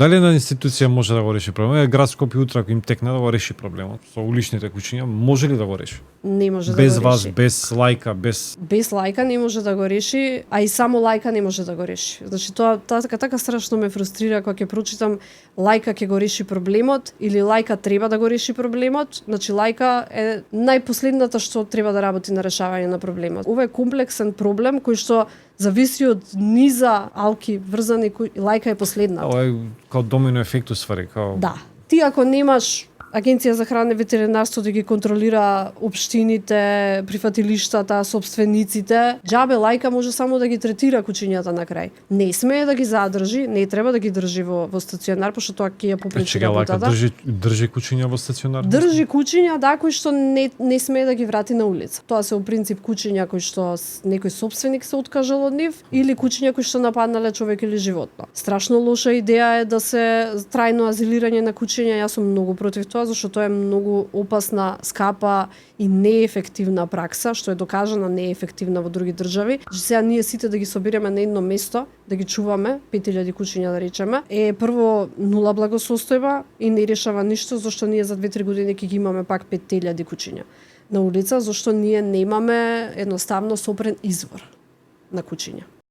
Дали една институција може да го реши проблемот? Град Скопје утре ако им текне да го реши проблемот со уличните куќиња, може ли да го реши? Не може Без да го вас, реши. без лајка, без Лајка не може да го реши, а и само лајка не може да го реши. Значи тоа така страшно ме фрустрира кога ќе прочитам лајка ќе го реши проблемот или лајка треба да го реши проблемот. Значи лајка е најпоследната што треба да работи на решавање на проблемот. Ова е комплексен проблем кој што зависи од низа алки врзани лајка е последната. ова е као домино ефект уствари, као Да. Ти ако немаш Агенција за храна и ветеринарство да ги контролира општините, прифатилиштата, собствениците, џабе лајка може само да ги третира куќињата на крај. Не смее да ги задржи, не треба да ги држи во стационар, пошто тоа ќе ја попречи работата. држи куќиња во стационар? Држи куќиња, да, кои што не смее да ги врати на улица. Тоа се у принцип куќиња кои што некој собственик се откажал од нив или куќиња кои што нападнале човек или животно. Страшно лоша идеја е да се трајно азилирање на куќиња, јас сум многу против тоа, зашто тоа е многу опасна, скапа и неефективна пракса, што е докажана неефективна во други држави. Сега ние сите да ги собереме на едно место, да ги чуваме, 5000 куќиња да речеме, е прво нула благосостојба и не решава ништо, зашто ние за 2-3 години ќе ги имаме пак 5000 куќиња на улица, зашто ние немаме едноставно сопрен извор на куќиња.